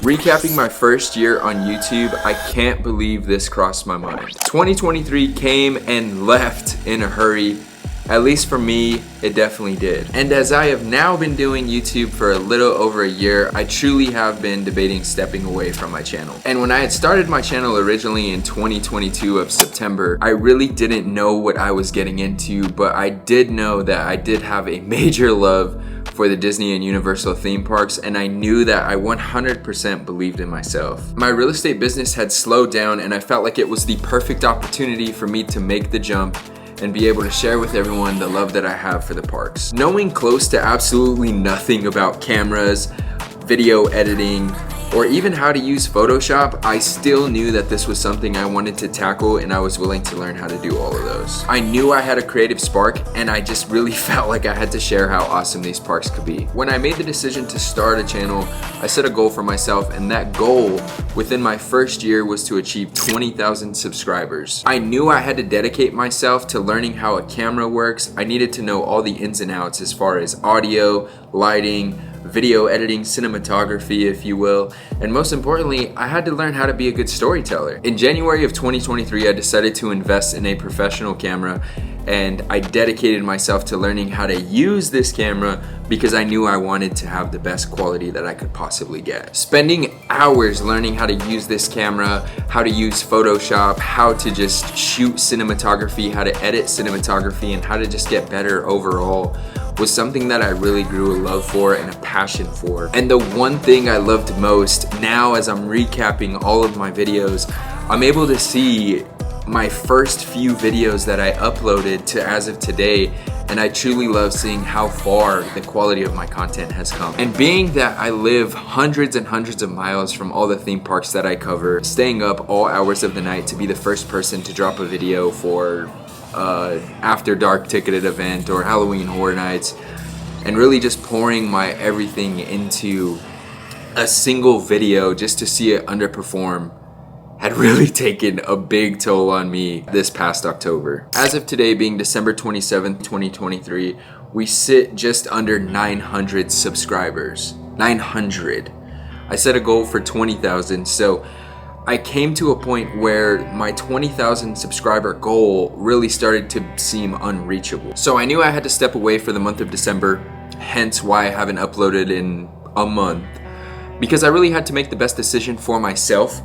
Recapping my first year on YouTube, I can't believe this crossed my mind. 2023 came and left in a hurry. At least for me, it definitely did. And as I have now been doing YouTube for a little over a year, I truly have been debating stepping away from my channel. And when I had started my channel originally in 2022 of September, I really didn't know what I was getting into, but I did know that I did have a major love for the Disney and Universal theme parks, and I knew that I 100% believed in myself. My real estate business had slowed down, and I felt like it was the perfect opportunity for me to make the jump and be able to share with everyone the love that I have for the parks. Knowing close to absolutely nothing about cameras, video editing, or even how to use Photoshop, I still knew that this was something I wanted to tackle, and I was willing to learn how to do all of those. I knew I had a creative spark, and I just really felt like I had to share how awesome these parks could be. When I made the decision to start a channel, I set a goal for myself, and that goal within my first year was to achieve 20,000 subscribers. I knew I had to dedicate myself to learning how a camera works. I needed to know all the ins and outs as far as audio, lighting, video editing, cinematography, if you will, and most importantly, I had to learn how to be a good storyteller. In January of 2023, I decided to invest in a professional camera, and I dedicated myself to learning how to use this camera because I knew I wanted to have the best quality that I could possibly get. Spending hours learning how to use this camera, how to use Photoshop, how to just shoot cinematography, how to edit cinematography, and how to just get better overall was something that I really grew a love for and a passion for. And the one thing I loved most, now as I'm recapping all of my videos, I'm able to see my first few videos that I uploaded to as of today, and I truly love seeing how far the quality of my content has come. And being that I live hundreds and hundreds of miles from all the theme parks that I cover, staying up all hours of the night to be the first person to drop a video for After Dark ticketed event or Halloween Horror Nights, and really just pouring my everything into a single video just to see it underperform had really taken a big toll on me this past October. As of today, being December 27th, 2023, we sit just under 900 subscribers. 900. I set a goal for 20,000, so I came to a point where my 20,000 subscriber goal really started to seem unreachable. So I knew I had to step away for the month of December, hence why I haven't uploaded in a month, because I really had to make the best decision for myself.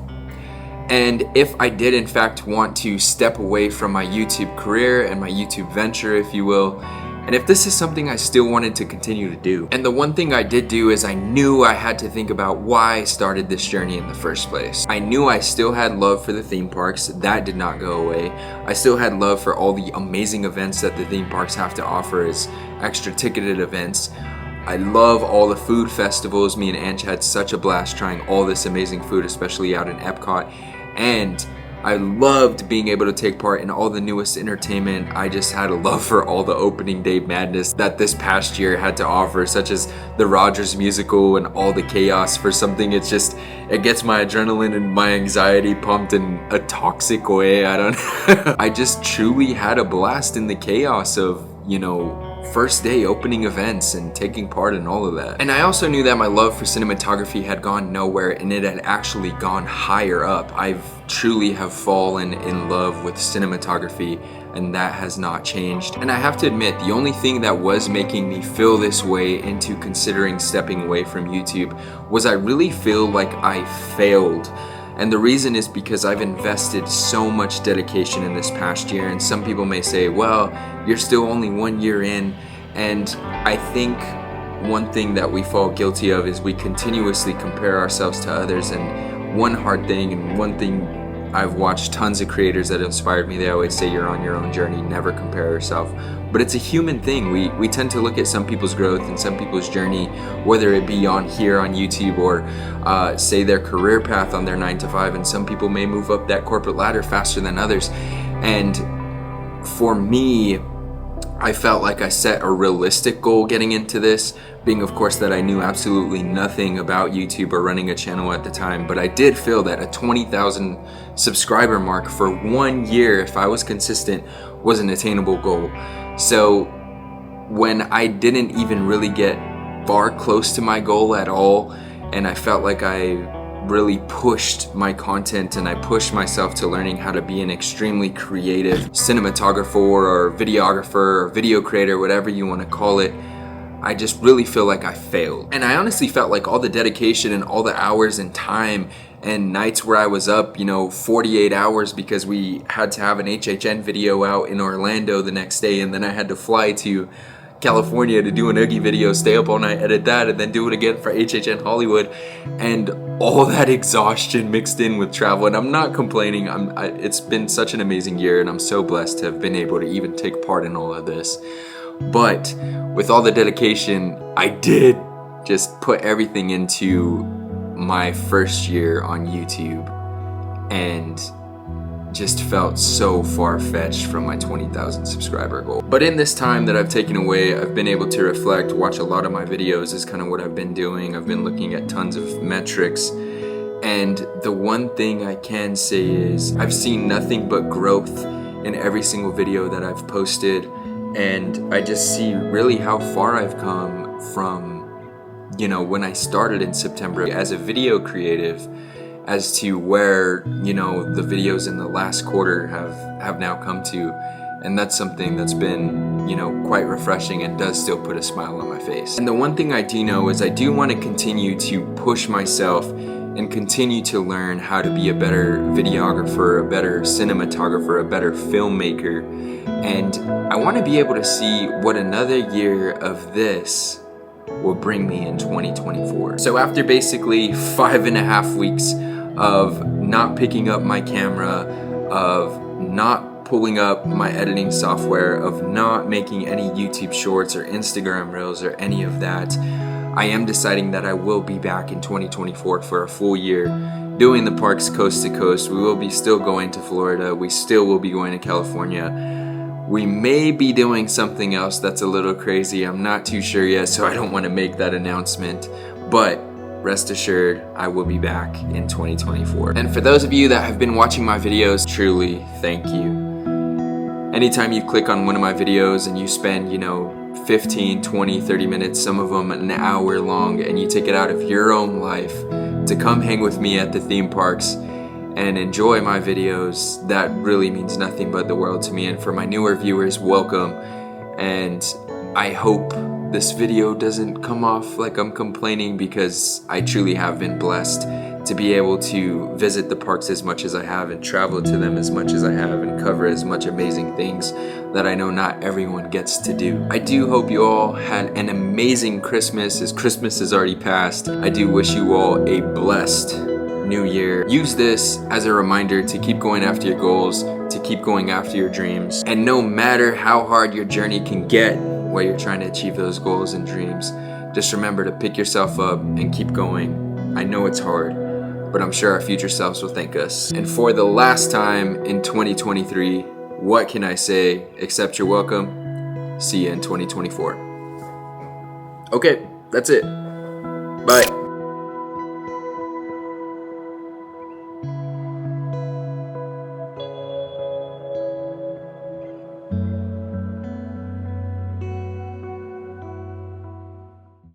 And if I did in fact want to step away from my YouTube career and my YouTube venture, if you will, and if this is something I still wanted to continue to do. And the one thing I did do is I knew I had to think about why I started this journey in the first place. I knew I still had love for the theme parks. That did not go away. I still had love for all the amazing events that the theme parks have to offer as extra ticketed events. I love all the food festivals. Me and Ange had such a blast trying all this amazing food, especially out in Epcot. And I loved being able to take part in all the newest entertainment. I just had a love for all the opening day madness that this past year had to offer, such as the Rogers musical and all the chaos. For something, it gets my adrenaline and my anxiety pumped in a toxic way. I just truly had a blast in the chaos of, first day opening events and taking part in all of that. And I also knew that my love for cinematography had gone nowhere, and it had actually gone higher up. I've truly have fallen in love with cinematography, and that has not changed. And I have to admit, the only thing that was making me feel this way into considering stepping away from YouTube was I really feel like I failed. And the reason is because I've invested so much dedication in this past year, and some people may say, well, you're still only 1 year in. And I think one thing that we fall guilty of is we continuously compare ourselves to others. And one hard thing, and one thing I've watched tons of creators that inspired me, they always say you're on your own journey, never compare yourself. But it's a human thing. We tend to look at some people's growth and some people's journey, whether it be on YouTube or say their career path on their 9 to 5, and some people may move up that corporate ladder faster than others. And for me, I felt like I set a realistic goal getting into this, being of course that I knew absolutely nothing about YouTube or running a channel at the time, but I did feel that a 20,000 subscriber mark for 1 year, if I was consistent, was an attainable goal. So when I didn't even really get far close to my goal at all, and I felt like I really pushed my content and I pushed myself to learning how to be an extremely creative cinematographer or videographer or video creator, whatever you want to call it, I just really feel like I failed. And I honestly felt like all the dedication and all the hours and time and nights where I was up, 48 hours because we had to have an HHN video out in Orlando the next day, and then I had to fly to California to do an Oogie video, stay up all night, edit that, and then do it again for HHN Hollywood, and all that exhaustion mixed in with travel. And I'm not complaining. It's been such an amazing year, and I'm so blessed to have been able to even take part in all of this. But with all the dedication, I did just put everything into my first year on YouTube, and just felt so far-fetched from my 20,000 subscriber goal. But in this time that I've taken away, I've been able to reflect, watch a lot of my videos is kind of what I've been doing. I've been looking at tons of metrics, and the one thing I can say is I've seen nothing but growth in every single video that I've posted, and I just see really how far I've come from, when I started in September as a video creative, as to where, the videos in the last quarter have now come to. And that's something that's been, quite refreshing and does still put a smile on my face. And the one thing I do know is I do want to continue to push myself and continue to learn how to be a better videographer, a better cinematographer, a better filmmaker. And I want to be able to see what another year of this will bring me in 2024. So after basically 5.5 weeks of not picking up my camera, of not pulling up my editing software, of not making any YouTube shorts or Instagram reels or any of that, I am deciding that I will be back in 2024 for a full year doing the parks coast to coast. We will be still going to Florida. We still will be going to California. We may be doing something else that's a little crazy. I'm not too sure yet, so I don't want to make that announcement. But rest assured, I will be back in 2024. And for those of you that have been watching my videos, truly thank you. Anytime you click on one of my videos and you spend, 15, 20, 30 minutes, some of them an hour long, and you take it out of your own life to come hang with me at the theme parks and enjoy my videos, that really means nothing but the world to me. And for my newer viewers, welcome. And I hope this video doesn't come off like I'm complaining, because I truly have been blessed to be able to visit the parks as much as I have and travel to them as much as I have and cover as much amazing things that I know not everyone gets to do. I do hope you all had an amazing Christmas, as Christmas has already passed. I do wish you all a blessed new year. Use this as a reminder to keep going after your goals, to keep going after your dreams. And no matter how hard your journey can get while you're trying to achieve those goals and dreams, just remember to pick yourself up and keep going. I know it's hard, but I'm sure our future selves will thank us. And for the last time in 2023, what can I say except you're welcome? See you in 2024. Okay, that's it. Bye.